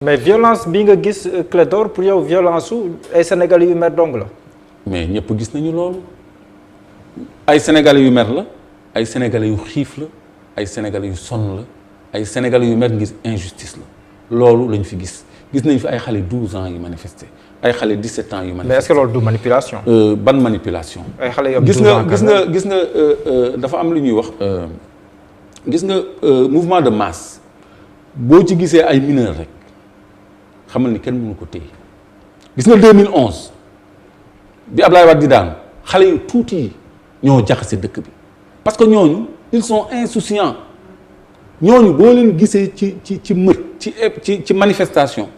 mais violence bi nga gis Clédor pour yow violence su ay sénégalais yu mer dong la. mais ñëpp gis nañu loolu ay sénégalais yu mer la ay sénégalais yu xiif la ay sénégalais yu sonn la ay sénégalais yu mer ngir injustice la loolu lañ fi gis nañ fi ay xale 12 ans yu manifester ay xale 17 ans yu manifester. mais est-ce que loolu du manipulation. ban manipulation. ay xale yu am 12 ans gis nga dafa am lu ñuy wax gis nga mouvement de masse boo ci gisee ay mineurs rek xamal ni kenn mënu ko téye gis nga 2011 bi Ablaye Wade di daanu xale yu tuuti yi ñoo jaxase dëkk bi parce que ñooñu ils sont insouciants ñooñu boo leen gisee ci manifestation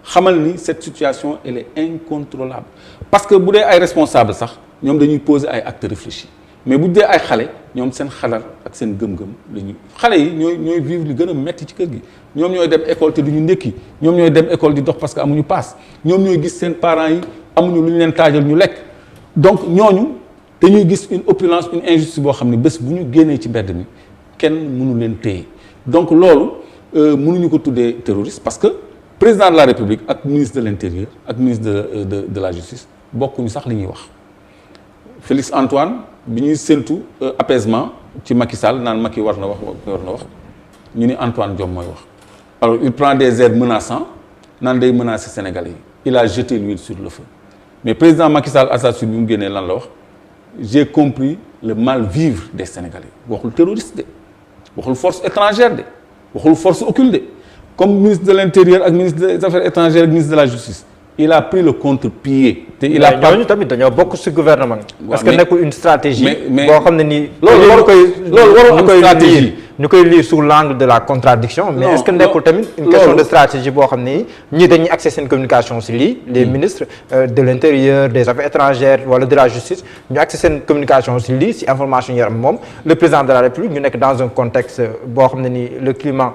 xamal ni cette situation elle est incontrôlable parce que bu dee ay responsable sax ñoom dañuy poser ay actes réfléchis mais bu dee ay xale ñoom seen xalaat ak seen gëm-gëm lañuy xale yi ñooy vivre li gën a metti ci kër gi ñoom ñooy dem école te du ñu ndékki ñoom ñooy dem école di dox parce que amuñu paas ñoom ñooy gis seen parents yi amuñu lu ñu leen taajal ñu lekk donc ñooñu dañuy gis une opulence une injustice boo xam ne bés bu ñu génnee ci mbedd mi kenn mënu leen téye donc loolu mënuñu ko tuddee terroriste parce que président de la République ak ministre de l'Intérieur ak ministre de la Justice bokkuñu sax li ñuy wax Félix Antoine bi ñuy séntu apaisement ci Macky Sall naan Macky war na wax ñu ni Antoine Diome mooy wax alors il prend des airs menaçants naan day menacer Sénégalais yi il a jeté l'huile sur le feu mais président Macky Sall à sa suite bi mu génnee lan la wax j'ai compris le mal vivre des Sénégalais waxul terroriste de waxul force étrangère de waxul force occulte de comme ministre de l'Intérieur ak ministre des Affaires étrangères ak ministre de la Justice il a pris le contre-pied. te il a ñooñu tamit dañoo bokk ci gouvernement. parce que nekkul une stratégie. mais boo xam ne nii. loolu warul am stratégie ñu koy lire sous l'angle de la contradiction mais est-ce que nekkul tamit une question de stratégie boo xam ni ñii dañuy axer seen communication ci lii les ministres de l'Intérieur des Affaires étrangères wala de la Justice ñu axer seen communication ci lii ci information yi am moom le président de la République ñu nekk dans un contexte boo xam ne ni le climat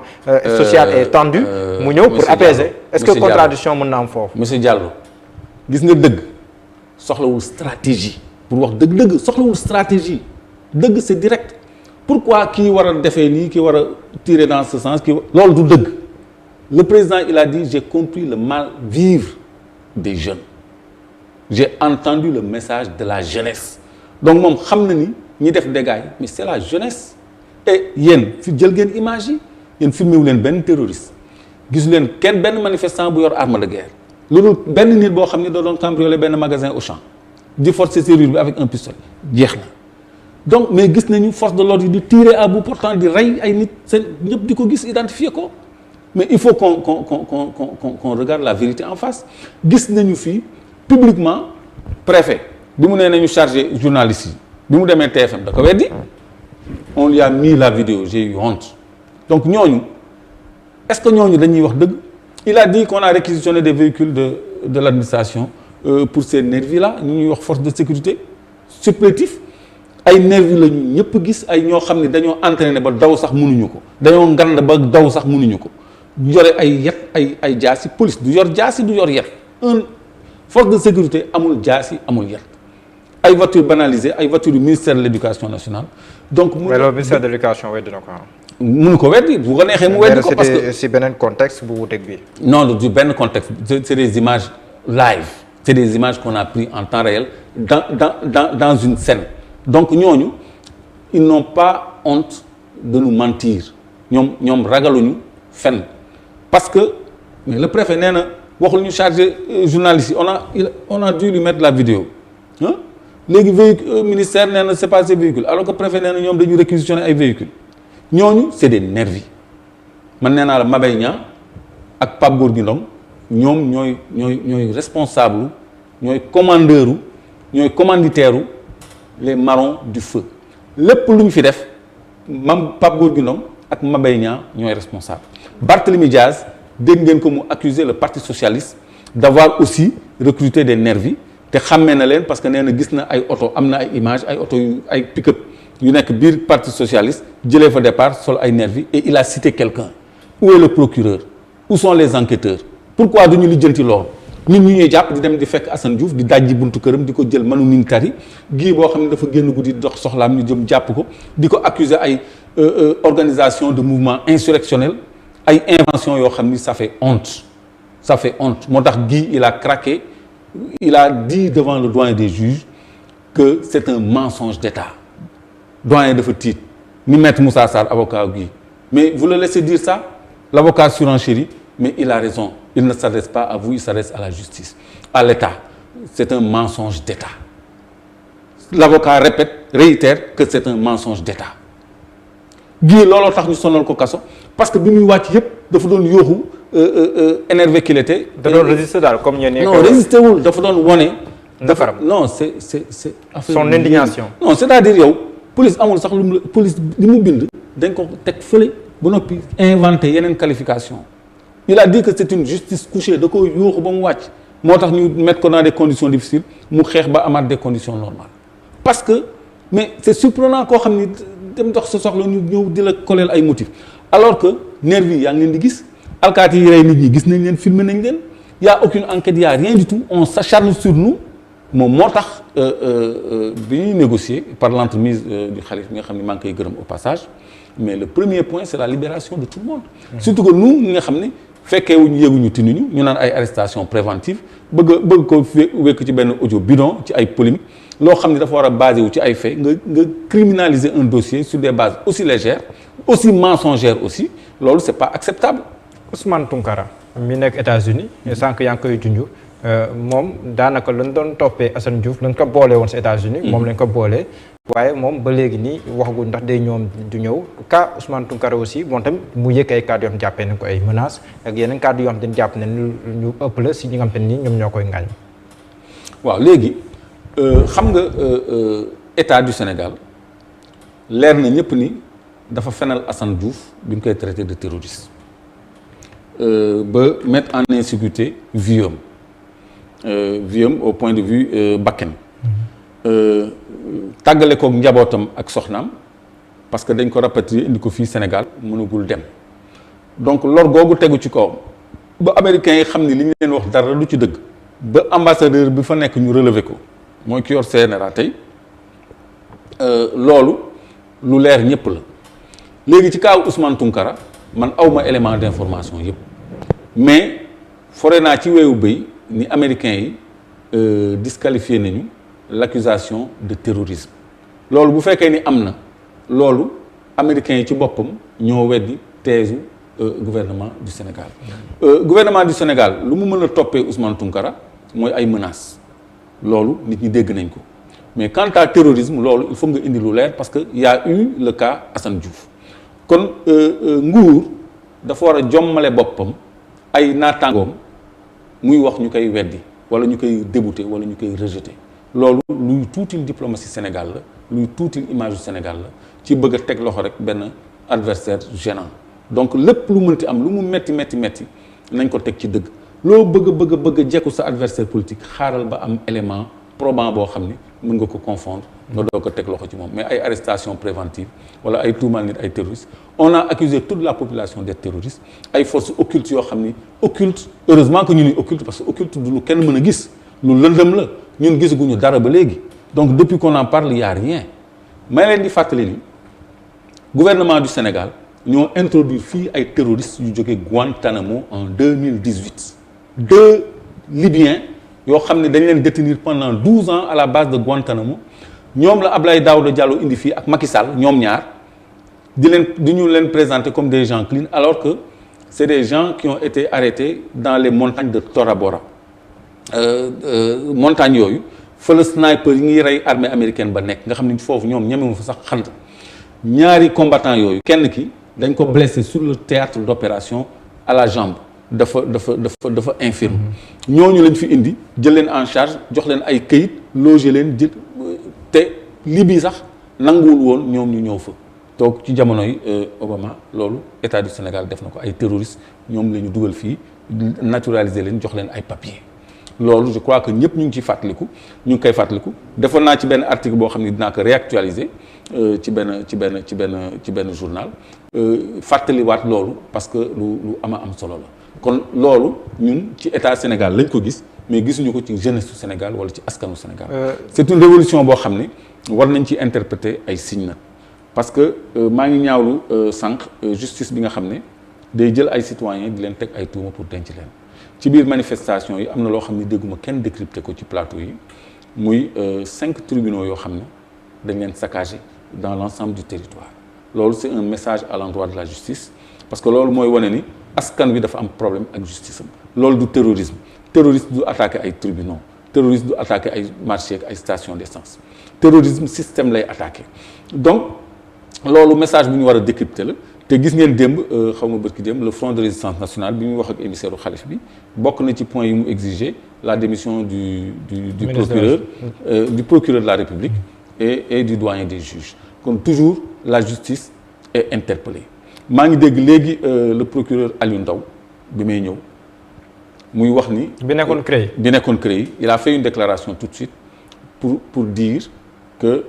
social est tendu mu ñëw pour apaiser est-ce que contradiction mën na am foofu. monsieur Diallo gis nga dëgg soxlawul stratégie pour wax dëgg soxlawul stratégie dëgg c'est direct pourquoi kii war a defee nii kii war a tirer dans ce sens kii loolu du dëgg le président il a dit j'ai compris le mal vivre des jeunes j'ai entendu le message de la jeunesse donc moom xam na ni ñi def dégâts yi mais c'est la jeunesse et yéen fi jël ngeen image yi yéen filmé wu leen benn terroriste gisu leen kenn benn manifestant bu yor arme de guerre loolu benn nit boo xam ne da doon cambrioler benn magasin Auchan di forcer serrure bi avec un pistolet jeex na donc mais gis nañu force de l'ordre yi di tirer à bout portant di rey ay nit seen ñëpp di ko gis identifier ko mais il faut qu'on regarde la vérité en face gis nañu fii publiquement préfet bi mu nee nañu chargé journaliste yi bi mu demee TFM da ko weddi on lui a mis la vidéo j'ai eu honte donc ñooñu est-ce que ñooñu dañuy wax dëgg il a dit qu'on a réquisitionné des véhicules de l'administration pour ces nervis là ñu ñuy wax force de sécurité supplétif ay nervis la ñu ñëpp gis ay ñoo xam ne dañoo entraîné ba daw sax mënuñu ko dañoo ngand ba daw sax mënuñu ko yore ay yet ay jaasi police du yor jaasi du yor yet force de sécurité amul jaasi amul yet ay voitures banalisées ay voitures du ministère de l'éducation nationale donc mais le ministère de l'éducation weddi na ko mënu ko weddi bu ko neexee mu weddi ko parce que si beneen contexte bu wuteeg bi non du benn contexte c'est des images live c'est des images qu'on a pris en temps réel dans une scène donc ñooñu ils n'ont pas honte de nous mentir ñoom ragaluñu fen parce que mais le préfet nee na waxul ñu chargé journalistes yi on a dû lui mettre la vidéo ah léegi véhicule ministère nee na c'est pas ces véhicules alors que préfet nee na ñoom dañu réquisitionner ay véhicules ñooñu c'est des nervis man nee naa la Mabey Niang ak Pape Gorgui Ndong ñoom ñooy responsable ñooy commandeur ñooy commanditaire les marrons du feu lépp lu ñu fi def Pape Gorgui Ndong ak Mabey Niang ñooy responsable Barthélémy Diaz dégg ngeen ko mu accuser le parti socialiste d'avoir aussi recruté des nervis te xàmmee na leen parce que nee na gis na ay oto am na ay images ay oto yu ay pick-up yu nekk biir parti socialiste jëlee fa départ sol ay nervis et il a cité quelqu'un où est le procureur où sont les enquêteurs pourquoi duñu lijjanti loolu ñun ñu ñuy jàpp di dem di fekk Assane Diouf di dajji buntu këram di ko jël manu militari gii boo xam ne dafa génn guddi dox soxlaam ñu jëm jàpp ko di ko accuser ay organisation de mouvement insurrectionnel ay invention yoo xam ni ça fait honte ça fait honte moo tax Guy il a craqué il a dit devant le doyen des juges que c'est un mensonge d'État doyen dafa tiit ni maître Moussa Sarr avocat Guy mais vous le laissez dire ça l'avocat surenchérit mais il a raison il ne s'adresse pas à vous il s'adresse à la justice à l'État c'est un mensonge d'État l'avocat réitère que c'est un mensonge d'État Guy looloo tax ñu sonal ko kaso parce que bi muy wàcc yëpp dafa doon yooxu énervé qu'il était. da doon résister daal comme ñeneen. non résister wul dafa doon wone. dafa non c'est son indignation. non c'est-à-dire yow police amul sax lu mu police li mu bind dañ ko teg fële ba noppi inventé yeneen qualification il a dit que c'est une justice couchée da ko yooxu ba mu wàcc moo tax ñu mettre ko dans des conditions difficiles mu xeex ba amaat des conditions normales parce que mais c'est surprenant koo xam ni dem dox sa soxla ñu ñëw di la koleel ay motifs alors que nervi yaa ngi leen di gis alkaati yi rey nit ñi gis nañ leen filmer nañ leen y a aucune enquête y a rien du tout on s'acharne sur nous moom moo tax bi ñuy négocier par l'entremise du xalif bi nga xam ne maa ngi koy gërëm au passage mais le premier point c'est la libération de tout le monde surtout que nous ñi nga xam ne fekkee wuñu yéeguñu tinuñu ñu naan ay arrestation préventive bëgg ko wekk ci benn audio bidon ci ay polémique loo xam ne dafa war a basé wu ci ay faits nga criminaliser un dossier sur des bases aussi légères aussi mensongères aussi loolu c'est pas acceptable. Ousmane Tounkara mi nekk États-Unis sànq yaa ngi koy junj moom daanaka lañ doon toppee Assane Diouf lañ ko boole woon si États-Unis moom lañ ko boolee waaye moom ba léegi nii waxaguñ ndax day ñoom du ñëw cas Ousmane Tounkara aussi moom tamit mu yëkk ay kàddu yoo xam jàppee nañ ko ay menaces ak yeneen kàddu yoo xam dañ jàpp ne ñu ëpp la si ñi nga xam te nii ñoom ñoo koy ngaañ. waaw léegi xam nga état du Sénégal leer na ñëpp ni dafa fenal Assane Diouf bi ñu koy traité de terroriste ba mettre en insécurité vie am au point de vue bakken tàggale kook njabootam ak soxnaam parce que dañ ko rapatrier indi ko fii Sénégal mënagul dem donc lor googu tegu ci kawam ba américains yi xam ni li ñu leen wax dara du ci dëgg ba ambassadeur bi fa nekk ñu relever ko mooy ki yor CNRA tey loolu lu leer ñëpp la léegi ci kaaw Ousmane Tounkara man awma élément d'information yëpp mais fore naa ci weewu bëy ni américains yi disqualifié nañu l'accusation de terrorisme loolu bu fekkee ni am na loolu américains yi ci boppam ñoo weddi teesu gouvernement du Sénégal gouvernement du Sénégal lu mu mën a toppee Ousmane Tounkara mooy ay menaces loolu nit ñi dégg nañ ko mais quant à terrorisme loolu il faut nga indi lu leer parce que y a eu le cas Assane Diouf kon nguur dafa war a jommale boppam ay naataangoom muy wax ñu koy weddi wala ñu koy débouté wala ñu koy rejeté loolu luy tuutil diplomatie Sénégal la luy tuutil image du Sénégal la ci bëgg a teg loxo rek benn adversaire gênant donc lépp lu mënti am lu mu metti nañ ko teg ci dëgg loo bëgg a jekku sa adversaire politique xaaral ba am élément probant boo xam ni mën nga ko confondre nga doo ko teg loxo ci moom mais ay arrestation préventive wala ay tuumal nit ay terroristes on a accusé toute la population d'être terroriste ay forces occultes yoo xam ni occulte heureusement que ñu ni occulte parce que occulte du lu kenn mën a gis lu lëndëm la ñun gisaguñu dara ba léegi donc depuis qu'on en parle il y a rien may leen di fàttali ni gouvernement du Sénégal ñoo introduire fii ay terroristes yu jógee Guantanamo en 2018 deux Libyens yoo xam ne dañ leen détenir pendant 12 ans à la base de Guantanamo ñoom la Abdoulaye Daouda Diallo indi fii ak Macky Sall ñoom ñaar di ñu leen présenter comme des gens clean alors que c'est des gens qui ont été arrêtés dans les montagnes de Tora Bora montagnes yooyu fa la sniper yi ngi rey armée américaine ba nekk nga xam ne foofu ñoom ñemewu fa sax xant ñaari combattants yooyu kenn ki dañ ko blessé sur le théâtre d'opération à la jambe dafa infirme ñooñu lañ fi indi jël leen en charge jox leen ay këyit loger leen jël te Libye sax nanguwul woon ñoom ñu ñëw fa donc ci jamonoy Obama loolu état du Sénégal def na ko ay terroristes ñoom la ñu dugal fii naturaliser leen jox leen ay papiers loolu je crois que ñëpp ñu ngi ciy fàttaliku ñu ngi koy fàttaliku defoon naa ci benn article boo xam ne dinaa ko réactualiser ci benn journal fàttaliwaat loolu parce que lu ama am solo la kon loolu ñun ci état Sénégal lañ ko gis mais gisuñu ko ci jeunesse du Sénégal wala ci askanu Sénégal c'est une révolution boo xam ne war nañ ci interpréter ay signes nag parce que maa ngi ñaawlu sànq justice bi nga xam ne day jël ay citoyens di leen teg ay tuuma pour denc leen ci biir manifestation yi am na loo xam ne dégguma kenn décrypté ko ci plateau yi muy 5 tribunaux yoo xam ne dañ leen saccagé dans l'ensemble du territoire loolu c'est un message à l'endroit de la justice parce que loolu mooy wane ni askan wi dafa am problème ak justice am loolu du terrorisme terroriste du attaquer ay tribunaux terroriste du attaquer ay marché ak ay station d'essence terrorisme système lay attaquer donc loolu message bu ñu war a décrypter la te gis ngeen démb xaw ma bërki démb le front de résistance nationale bi muy wax ak émissaire u xalif bi bokk na ci point yi mu exiger la démission du procureur de la République et du doyen des juges kon toujours la justice est interpellée maa ngi dégg léegi le procureur Aliou Ndao bi may ñëw muy wax ni bi nekkoon CREI il a fait une déclaration tout de suite pour dire que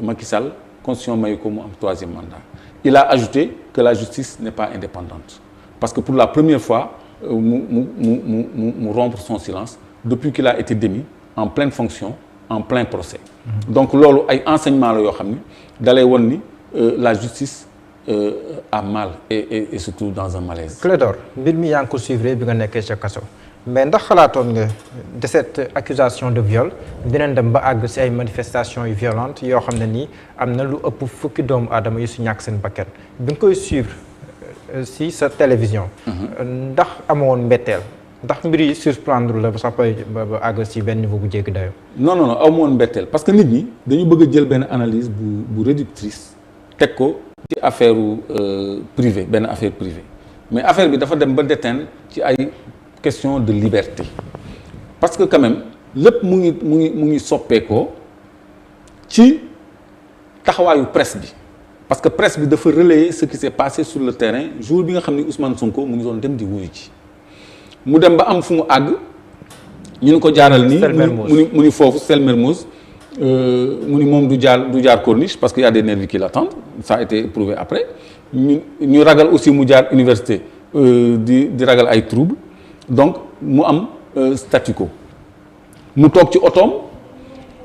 Macky Sall constitution mayu ko mu am 3e mandat il a ajouté que la justice n'est pas indépendante parce que pour la première fois mu rompre son silence depuis qu'il a été démis en pleine fonction en plein procès donc loolu ay enseignement la yoo xam ni dalay won ni la justice a mal et se trouve dans un malaise. Clédor mbir mi yaa ngi ko suivre bi nga nekkee ca kaso mais ndax xalaatoon nga de cette accusation de viol dinañ dem ba àgg ci ay manifestations yu violentes yoo xam ne nii am na lu ëpp fukki doomu aadama yu si ñàkk seen bakkan bi nga koy suivre si sa télévision. ndax amoon mbetteel ndax mbir yi surprendre la ba sax ba àgg ci benn niveau bu jéggi dayoo. non amoon mbetteel parce que nit ñi dañu bëgg a jël benn analyse bu réductrice teg ko ci affaire privée benn affaire privée mais affaire bi dafa dem ba déteindre ci ay question de liberté parce que quand même lépp mu ngi soppeekoo ci taxawaayu presse bi parce que presse bi dafa relayer ce qui s'est passé sur le terrain jour bi nga xam ne Ousmane Sonko mu ngi doon dem di wuyu ji mu dem ba am fu mu àgg ñu ni ko jaaral nii mu ni foofu Sel Mermoz mu ni moom du jaar corniche parce que y a des nervis qui l'attendent ça a été prouvé après ñu ragal aussi mu jaar université di ragal ay trouble donc mu am statu quo mu toog ci otoom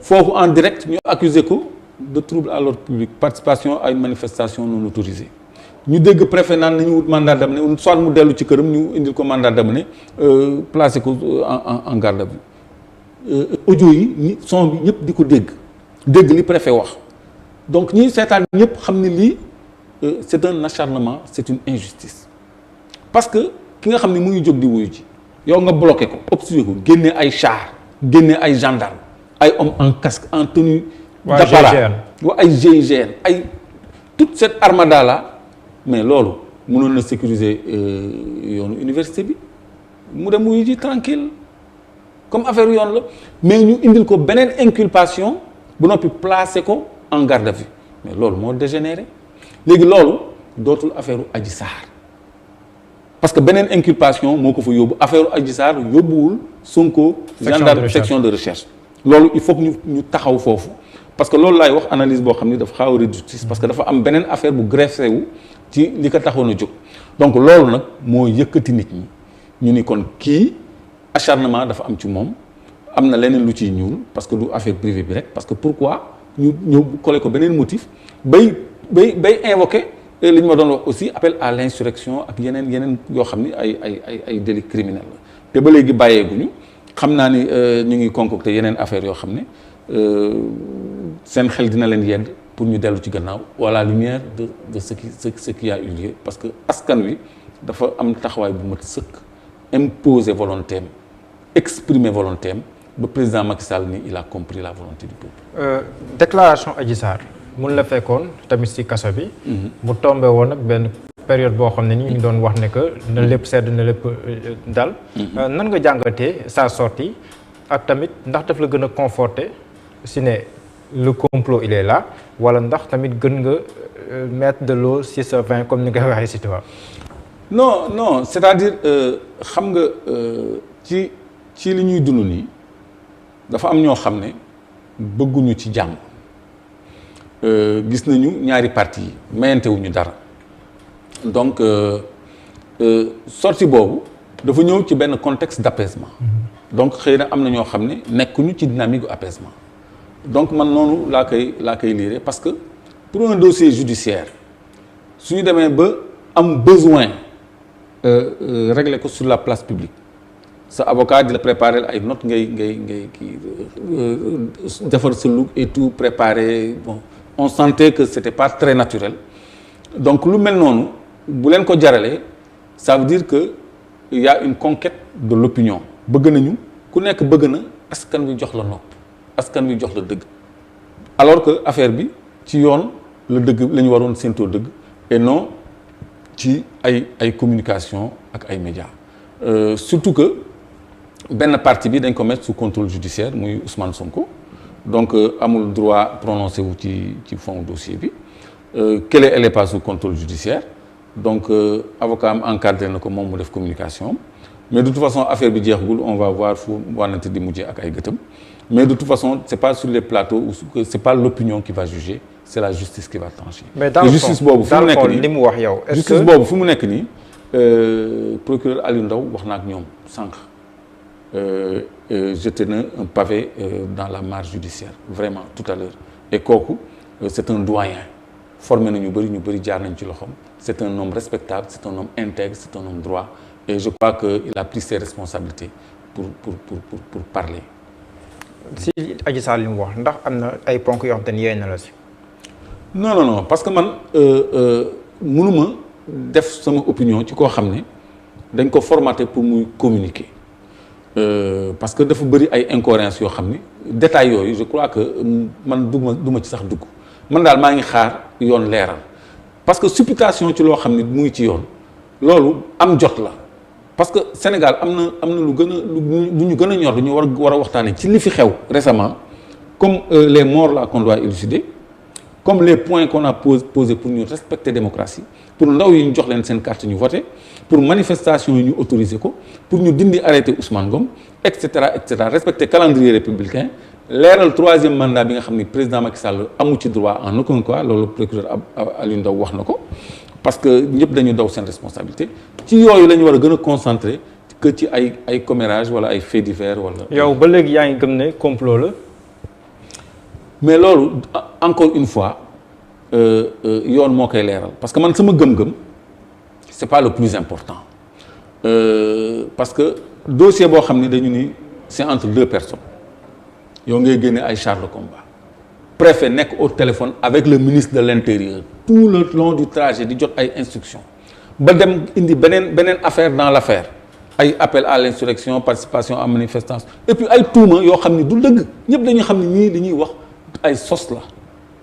foofu en direct ñu accusé ko de trouble à l'ordre public participation à une manifestation non autorisée ñu dégg préfet naan nañu wut mandat d'amener soit mu dellu ci këram ñu indil ko mandat d'amener placé ko en garde à vue audio yi son bi ñëpp di ko dégg li préfet wax donc ñi seetaan ñëpp xam ne lii c'est un acharnement c'est une injustice parce que ki nga xam ne mu ngi jóg di wuyu ji yow nga bloqué ko obstrué ko génne ay char génne ay gendarme ay hommes en casque en tenue d'apparat wa ay GIGN ay toute cette armada là mais loolu mënoon na sécuriser yoonu université bi mu dem wuyu ji tranquille comme affaire yoon la mais ñu indil ko beneen inculpation bu noppi placé ko en garde à vue mais loolu moo dégénéré léegi loolu dootul affaire u Adji Sarr parce que beneen inculpation moo ko fa yóbbu affaire u Adji Sarr yóbbuwul Sonko gendarme section de recherche loolu il faut que ñu taxaw foofu parce que loolu laay wax analyse boo xam ni dafa xaw a réductrice parce que dafa am beneen affaire bu greffé wu ci li ko taxoon a jóg donc loolu nag moo yëkkati nit ñi ñu ni kon kii acharnement dafa am ci moom am na leneen lu ciy ñuul parce que du affaire privée bi rek parce que pourquoi ñu ñëw collé ko beneen motif bay invoqué li ñu ma doon wax aussi appel à l'insurrection ak yeneen yoo xam ni ay délits criminels la te ba léegi bàyyeeguñu xam naa ni ñu ngi concocté yeneen affaires yoo xam ne seen xel dina leen yedd pour ñu dellu ci gannaaw à la lumière de ce qui a eu lieu parce que askan wi dafa am taxawaay bu mat sëkk imposer volonté am exprimer volonté am ba président Macky Sall ni il a compris la volonté du peuple. déclaration Adji Sarr mun la fekkoon tamit ci kaso bi. mu tombé woon nag benn période boo xam ne ni ñu ngi doon wax ne que na lépp sedd na lépp dal. nan nga jàngatee sa sortie ak tamit ndax daf la gën a conforter si ne le complot il est là wala ndax tamit gën nga mettre de l'eau sur ce vin comme ni nga waxee si tubaab. non c'est-à-dire xam nga ci li ñuy dund nii dafa am ñoo xam ne bëgguñu ci jàmm gis nañu ñaari parti yi mayantewuñu dara donc sortie boobu dafa ñëw ci benn contexte d'apaisement donc xëy na am na ñoo xam ne nekkuñu ci dynamique gu apaisement donc man noonu laa koy lire parce que pour un dossier judiciaire suñu demee ba am besoin régler ko sur la place publique sa avocat di la préparer ay notes ngay kii defar sa look et tout préparer bon on sentait que c'était pas très naturel donc lu mel noonu bu leen ko jaralee ça veut dire que il y a une conquête de l'opinion bëgg nañu ku nekk bëgg na askan wi jox la nopp askan wi jox la dëgg alors que affaire bi ci yoon la dëgg la ñu waroon séentoo dëgg et non ci ay communication ak ay médias surtout que benn partie bi dañ ko mettre sous contrôle judiciaire muy Ousmane Sonko donc amul droit prononcé wu ci fond dossier bi qu'elle est pas sous contrôle judiciaire donc avocat am encadré na ko moom mu def communication mais de toute façon affaire bi jeexagul on va voir fu wànnante di mujjee ak ay gëtam mais de toute façon c'est pas sur les plateaux ou c'est pas l'opinion qui va juger c'est la justice qui va trancher. mais dans le justice boobu fu mu nekk nii li mu wax yow. est-ce que justice boobu fu mu nekk nii procureur Aliou Ndao wax na ak ñoom sànq jeté na un pavé dans la mare judiciaire vraiment tout à l'heure et kooku c'est un doyen formé na ñu bëri jaar nañ ci loxoom c'est un homme respectable c'est un homme intègre c'est un homme droit et je crois que il a pris ses responsabilités pour parler. si Adji Sarr li mu wax ndax am na ay ponk yoo xam te ni yéen na la si. non parce que man mënuma def sama opinion ci koo xam ne dañ ko formaté pour muy communiquer parce que dafa bëri ay incohérences yoo xam ni détails yooyu je crois que man duma ci sax dugg man daal maa ngi xaar yoon leeral parce que supputation ci loo xam ne mu ngi ci yoon loolu am jot la parce que Sénégal am na lu gën a lu ñu gën a ñor lu ñu war a waxtaanee ci li fi xew récemment comme les morts là qu'on doit élucider comme les points qu'on a posés pour ñu respecter démocratie pour ndaw yi ñu jox leen seen carte ñu voter pour manifestation yi ñu autoriser ko pour ñu dindi arrêté Ousmane Ngom et cetera respecter calendrier républicain leeral troisième mandat bi nga xam ni président Macky Sall amu ci droit en aucun cas loolu procureur Aliou Ndao wax na ko parce que ñëpp dañu daw seen responsabilité ci yooyu la ñu war a gën a concentrer que ci ay commérage wala ay faits divers wala. yow ba léegi yaa ngi gëm ne complot la. mais loolu encore une fois yoon moo koy leeral parce que man sama gëm-gëm c'est pas le plus important parce que dossier boo xam ni dañu ni c'est entre deux personnes yow ngay génne ay chars de combat préfet nekk au téléphone avec le ministre de l'intérieur tout le long du trajet di jot ay instructions ba dem indi beneen affaire dans l'affaire ay appel à l'insurrection participation à manifestation et puis ay tuuma yoo xam ni du dëgg ñëpp dañuy xam ni ñii li ñuy wax ay sos la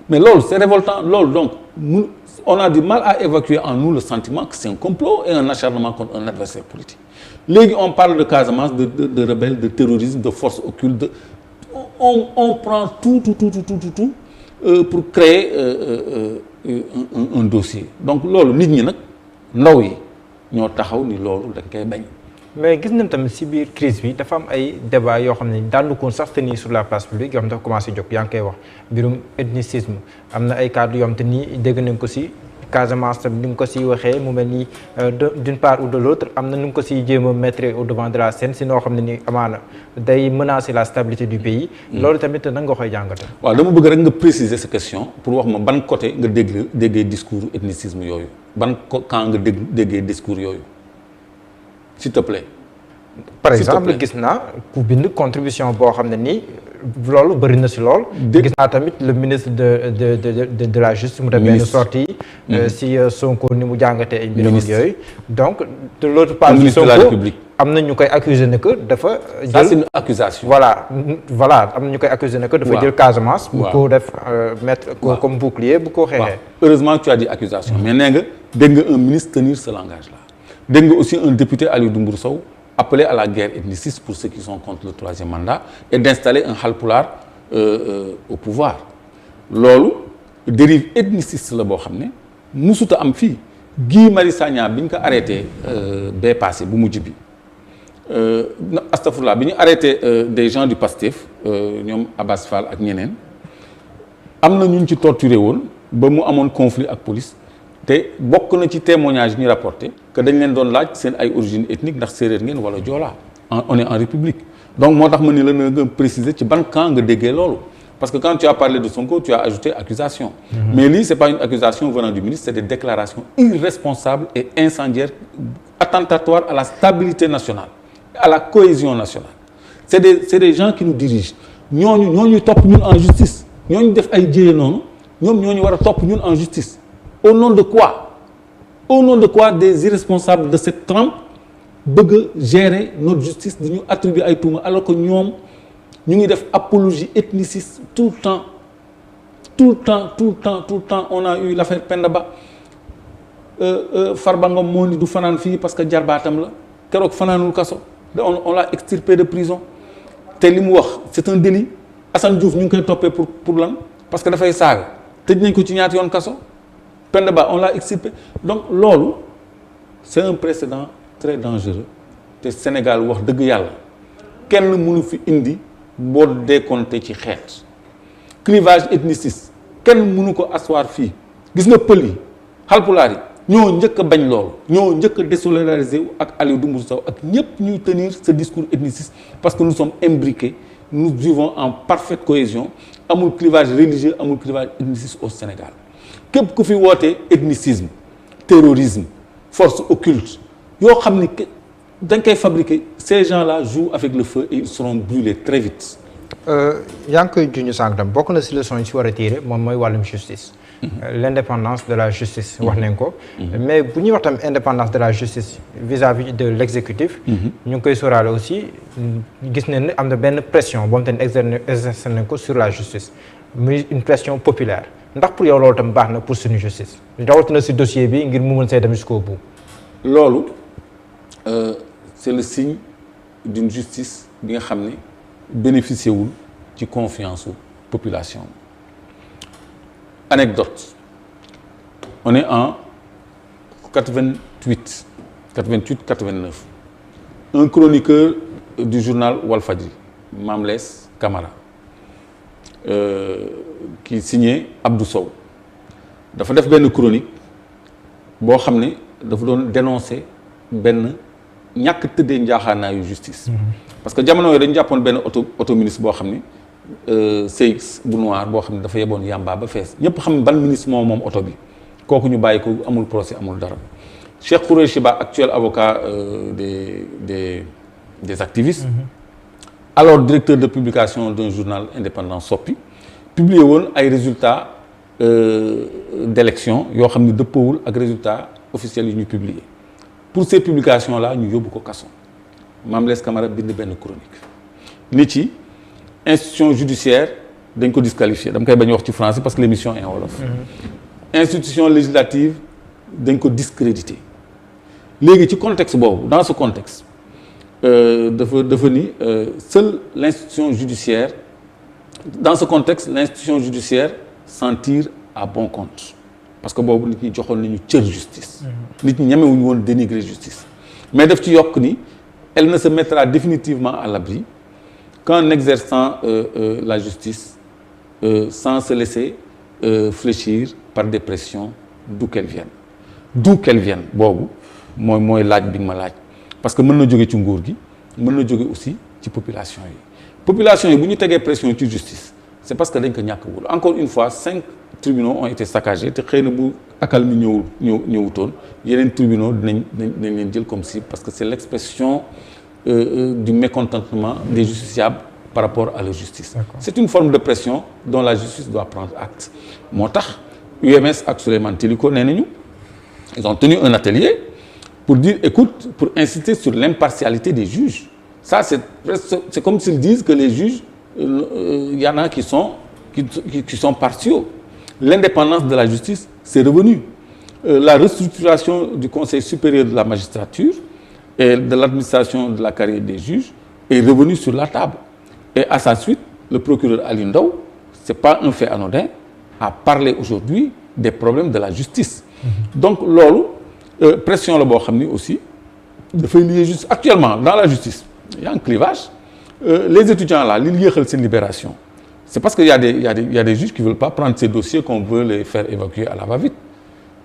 mais loolu c'est révoltant loolu donc on a du mal à évacuer en nous le sentiment que c'est un complot et un acharnement contre un adversaire politique léegi on parle de Casamance de rebelles de terrorisme de forces occultes on prend tout pour créer un dossier donc loolu nit ñi nag ndaw yi ñoo taxaw ni loolu dañ koy bañ. mais gis nañ tamit si biir crise bi dafa am ay débat yoo xam ne daanu ko sax tenir sur la place publique yoo xam ne dafa commencé jóg yaa ngi koy wax mbirum ethnicisme am na ay cadres yoo xam te ni dégg nañ ko si Casamance tamit ni nga ko siy waxee mu mel ni d'une part ou de l'autre am na nu nga ko siy jéem a mettre au devant de la scène si noo xam ne ni amaana day menacer la stabilité du pays. loolu tamit nan nga koy jàngate. waaw dama bëgg rek nga préciser sa question pour wax ma ban côté nga déggee discours ethnicisme yooyu ban quand nga déggee discours yooyu s'il te plaît. par exemple gis naa ku bind contribution boo xam ne nii loolu bëri na si lool. gis naa tamit le ministre de la justice mu def benn sortie si Sonko ni mu jàngatee ay mbiram yooyu. donc de l'autre part Sonko am na ñu koy accuser ne que dafa. jël ça c'est une accusation. voilà am na ñu koy accuser ne que dafa jël Casamance. bu ko def mettre comme bouclier bu ko xeexee. heureusement que tu as dit accusation mais nee nga dégg nga un ministre tenir ce langage là dégg nga aussi un député Aliou Dembourou Sow appeler à la guerre ethniciste pour ceux qui sont contre le troisième mandat et d'installer un Halpulaar au pouvoir loolu dérive ethniciste la boo xam ne musuta am fii Guy Marius Sagna bi ñu ko arrêté bee passé bu mujj bi astafurlah bi ñu arrêté des gens du PASTEF ñoom Abbas Fall ak ñeneen am na ñu ci torturé woon ba mu amoon conflit ak police te bokk na ci témoignage ñu rapporté que dañ leen doon laaj seen ay origine ethnique ndax séeréer ngeen wala joolaa on est en république donc moo tax ma ni la nga préciser ci ban camp nga déggee loolu parce que quand tu as parlé de Sonko tu as ajouté accusation mais lii c'est pas une accusation venant du ministre c'est des déclarations irresponsables et incendiaires attentatoires à la stabilité nationale à la cohésion nationale c'est des gens qui nous dirigent ñooñu topp ñun en justice ñooñu def ay jéye noonu ñoom ñooñu war a topp ñun en justice au nom de quoi des irresponsables de cette trempe bëgg a gérer notre justice di ñu attribuer ay tuuma alors que ñoom ñu ngi def apologie ethniciste tout le temps on a eu l'affaire Penda Ba Farba Ngom moo ni du fanaan fii parce que jarbaatam la keroog fanaanul kaso on l'a extirpé de prison te li mu wax c'est un délit Assane Diouf ñu ngi koy toppee pour lan parce que dafay saaga tëj nañ ko ci ñaati yoon kaso Penda Ba on l'a extirpé donc loolu c'est un précédent très dangereux te Sénégal wax dëgg yàlla kenn mënu fi indi boo décompté ci xeet clivage ethniciste kenn mënu ko asseoir fii gis nga pël yi Haalpulaar yi ñoo njëkk a bañ loolu ñoo njëkk a désolidariser wu ak Aliou Dembourou Sow ak ñëpp ñuy tenir ce discours ethniciste parce que nous sommes imbriqués nous vivons en parfaite cohésion amul clivage religieux amul clivage ethniciste au Sénégal képp ku fi wootee ethnicisme terrorisme force occulte yoo xam ni dañ koy fabriquer ces gens-là jouent avec le feu et ils seront brûlés très vite. yaa ngi koy junj sànq tam bokk na si leçon yi si war a tirer moom mooy wàllum justice. L'indépendance de la justice wax nañ ko. mais bu ñuy wax tam indépendance de la justice vis-à-vis de l'exécutif. ñu ngi koy sóoraale aussi gis nañ ne am na benn pression boo xam te ne exercer nañ ko sur la justice muy une pression populaire ndax pour yow loolu tam baax na pour suñu justice rawatina si dossier bi ngir mu mën see dem jusqu'au bout. loolu c'est le signe d'une justice bi nga xam ne bénéficié wul ci confiance u population. Anecdote, on est en 88, 89. Un chroniqueur du journal Walfadjri, Mame Less Camara, qui signait Abdou Sow, dafa def benn chronique boo xam ne dafa doon dénoncer benn ñàkk tëddee njaaxaanaayu justice. parce que jamono yooyu dañu jàppoon benn auto ministre boo xam ne. CX bu noir boo xam ne dafa yeboon yàmbaa ba fees ñëpp xam ne ban ministre moom oto bi kooku ñu bàyyi ko amul procès amul dara Cheikh Khoureyssi Ba actuel avocat des activistes alors directeur de publication d'un journal indépendant Sopi publié woon ay résultats d'élection yoo xam ne dëppoowul ak résultats officiels yi ñu publié pour ces publications là ñu yóbbu ko kaso Mame Less Camara bind benn chronique nit ci institution judiciaire dañ ko disqualifié dama koy bañ wax ci français parce que l'émission est en wolof. Institution législative dañ ko discrédité léegi ci contexte boobu dans ce contexte dafa ni seule l'institution judiciaire dans ce contexte l'institution judiciaire s'en tire à bon compte parce que boobu nit ñi joxoon nañu cër justice. nit ñi ñemewuñu woon dénigrer justice mais daf ci yokk ni elle ne se mettra définitivement à l'abri qu'en exerçant la justice sans se laisser fléchir par des pressions d'où qu'elles viennent boobu mooy laaj bi nga ma laaj parce que mën na jóge ci nguur gi mën na jóge aussi ci population yi bu ñu tegee pression ci justice c'est parce que dañ ko ñàkk wul encore une fois 5 tribunaux ont été saccagés te xëy na bu accalmie ñëwutoon yeneen tribunaux dinañ leen jël comme cible parce que c'est l'expression du mécontentement des justiciables par rapport à la justice. D'accord. C'est une forme de pression dont la justice doit prendre acte. moo tax UMS ak Souleymane Teliko nee nañu ils ont tenu un atelier pour dire écoute pour insister sur l'impartialité des juges ça c'est comme s'ils disent que les juges y en a qui sont partiaux l'indépendance de la justice c'est revenu la restructuration du Conseil supérieur de la magistrature et de l'administration de la carrière des juges est revenu sur la table et à sa suite le procureur Aliou Ndao c'est pas un fait anodin a parlé aujourd'hui des problèmes de la justice donc loolu pression la boo xam ni aussi dafay lier juste actuellement dans la justice il y a un clivage les étudiants là li yéexal seen libération c'est parce que il y a des juges qui veulent pas prendre ces dossiers qu'on veut les faire évacuer à la va-vite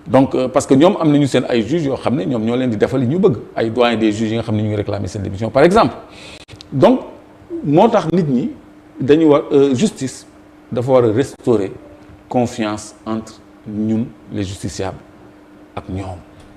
donc parce que ñoom am nañu seen ay juges yoo xam ne ñoom ñoo leen di defal li ñu bëgg ay doyens des juges yi nga xam ne ñu ngi réclamer seen démission par exemple donc moo tax nit ñi dañu war justice dafa war a restaurer confiance entre ñun les justiciables ak ñoom